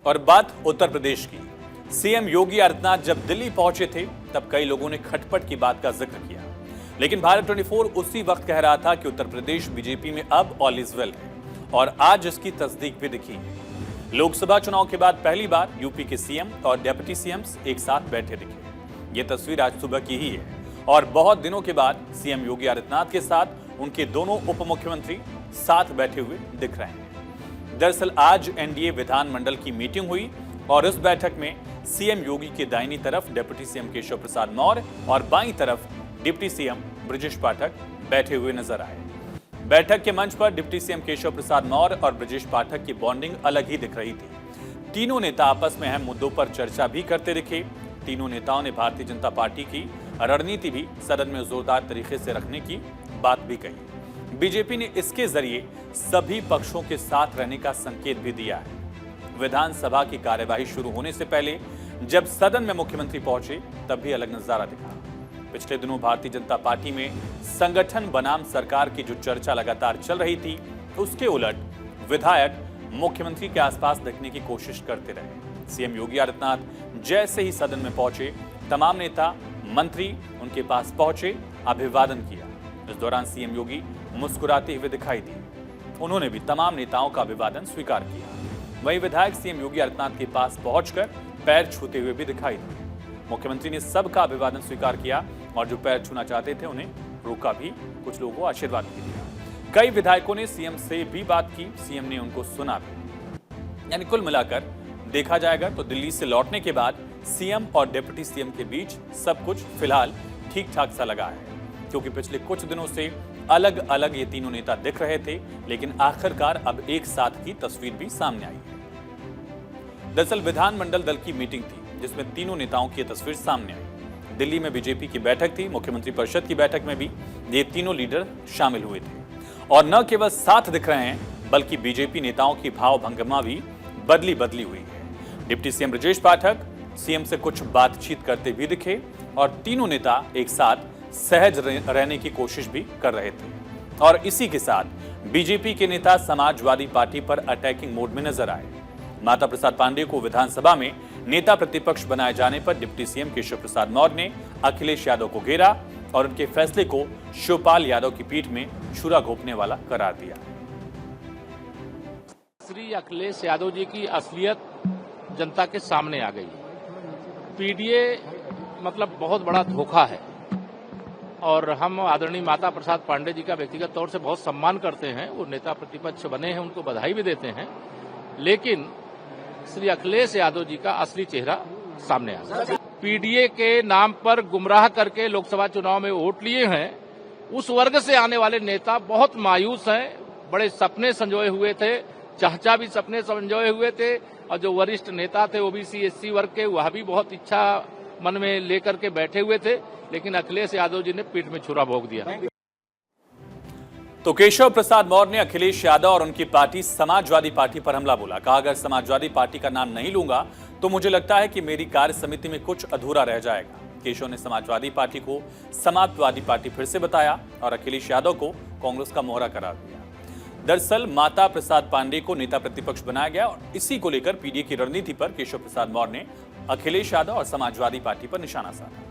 और बात उत्तर प्रदेश की। सीएम योगी आदित्यनाथ जब दिल्ली पहुंचे थे तब कई लोगों ने खटपट की बात का जिक्र किया, लेकिन भारत 24 उसी वक्त कह रहा था कि उत्तर प्रदेश बीजेपी में अब ऑल इज वेल है और आज इसकी तस्दीक भी दिखी है। लोकसभा चुनाव के बाद पहली बार यूपी के सीएम और डिप्टी सीएम्स एक साथ बैठे दिखे। ये तस्वीर आज सुबह की ही है और बहुत दिनों के बाद सीएम योगी आदित्यनाथ के साथ उनके दोनों उप मुख्यमंत्री साथ बैठे हुए दिख रहे हैं। दरअसल आज एनडीए विधानमंडल की मीटिंग हुई और इस बैठक में सीएम योगी के दाहिनी तरफ डिप्टी सीएम केशव प्रसाद मौर्य और बाईं तरफ डिप्टी सीएम ब्रजेश पाठक बैठे हुए नजर आए। बैठक के मंच पर डिप्टी सीएम केशव प्रसाद मौर्य और ब्रजेश पाठक की बॉन्डिंग अलग ही दिख रही थी। तीनों नेता आपस में अहम मुद्दों पर चर्चा भी करते दिखे। तीनों नेताओं ने भारतीय जनता पार्टी की रणनीति भी सदन में जोरदार तरीके से रखने की बात भी कही। बीजेपी ने इसके जरिए सभी पक्षों के साथ रहने का संकेत भी दिया है। विधानसभा की कार्यवाही शुरू होने से पहले जब सदन में मुख्यमंत्री पहुंचे तब भी अलग नजारा दिखा। पिछले दिनों भारतीय जनता पार्टी में संगठन बनाम सरकार की जो चर्चा लगातार चल रही थी, उसके उलट विधायक मुख्यमंत्री के आसपास दिखने की कोशिश करते रहे। सीएम योगी आदित्यनाथ जैसे ही सदन में पहुंचे, तमाम नेता मंत्री उनके पास पहुंचे, अभिवादन किया। इस दौरान सीएम योगी मुस्कुराते हुए दिखाई दिए। उन्होंने भी तमाम नेताओं का अभिवादन स्वीकार किया। वहीं विधायक सीएम योगी आदित्यनाथ के पास पहुंचकर पैर छूते हुए भी दिखाई दिए। मुख्यमंत्री ने सबका अभिवादन स्वीकार किया और जो पैर छूना चाहते थे उन्हें रोका भी, कुछ लोगों को आशीर्वाद भी दिया। कई विधायकों ने सीएम से भी बात की, सीएम ने उनको सुना भी। यानी कुल मिलाकर देखा जाएगा तो दिल्ली से लौटने के बाद सीएम और डिप्टी सीएम के बीच सब कुछ फिलहाल ठीक ठाक सा लगा है, क्योंकि पिछले कुछ दिनों से अलग अलग ये तीनों नेता दिख रहे थे, लेकिन आखिरकार अब एक साथ की तस्वीर भी सामने आई है। दरअसल विधानमंडल दल की मीटिंग थी जिसमें तीनों नेताओं की तस्वीर सामने आई। दिल्ली में बीजेपी की बैठक थी, मुख्यमंत्री परिषद की बैठक में भी ये तीनों लीडर शामिल हुए थे और न केवल साथ दिख रहे हैं बल्कि बीजेपी नेताओं की भाव भंगिमा भी बदली हुई है। Deputy CM Brajesh Pathak CM से कुछ बातचीत करते भी दिखे और तीनों नेता एक साथ सहज रहने की कोशिश भी कर रहे थे। और इसी के साथ बीजेपी के नेता समाजवादी पार्टी पर अटैकिंग मोड में नजर आए। माता प्रसाद पांडे को विधानसभा में नेता प्रतिपक्ष बनाए जाने पर डिप्टी सीएम केशव प्रसाद मौर्य ने अखिलेश यादव को घेरा और उनके फैसले को शिवपाल यादव की पीठ में छुरा घोंपने वाला करार दिया। श्री अखिलेश यादव जी की असलियत जनता के सामने आ गई। पीडीए मतलब बहुत बड़ा धोखा है और हम आदरणीय माता प्रसाद पांडे जी का व्यक्तिगत तौर से बहुत सम्मान करते हैं। वो नेता प्रतिपक्ष बने हैं, उनको बधाई भी देते हैं, लेकिन श्री अखिलेश यादव जी का असली चेहरा सामने आ गया। पीडीए के नाम पर गुमराह करके लोकसभा चुनाव में वोट लिए हैं, उस वर्ग से आने वाले नेता बहुत मायूस हैं। बड़े सपने संजोए हुए थे, चाचा भी सपने संजोए हुए थे और जो वरिष्ठ नेता थे ओबीसी एससी वर्ग के, वह भी बहुत इच्छा मन में लेकर के बैठे हुए थे, लेकिन अखिलेश यादव जी ने पीठ में छुरा भोंक दिया। तो केशव प्रसाद मौर्य ने अखिलेश यादव और उनकी पार्टी समाजवादी पार्टी पर हमला बोला। कहा, अगर समाजवादी पार्टी का नाम नहीं लूंगा तो मुझे लगता है कि मेरी कार्य समिति में कुछ अधूरा रह जाएगा। केशव ने समाजवादी पार्टी को समाजवादी पार्टी फिर से बताया और अखिलेश यादव को कांग्रेस का मोहरा करार दिया। दरअसल माता प्रसाद पांडे को नेता प्रतिपक्ष बनाया गया और इसी को लेकर पीडीए की रणनीति पर केशव प्रसाद मौर्य ने अखिलेश यादव और समाजवादी पार्टी पर निशाना साधा।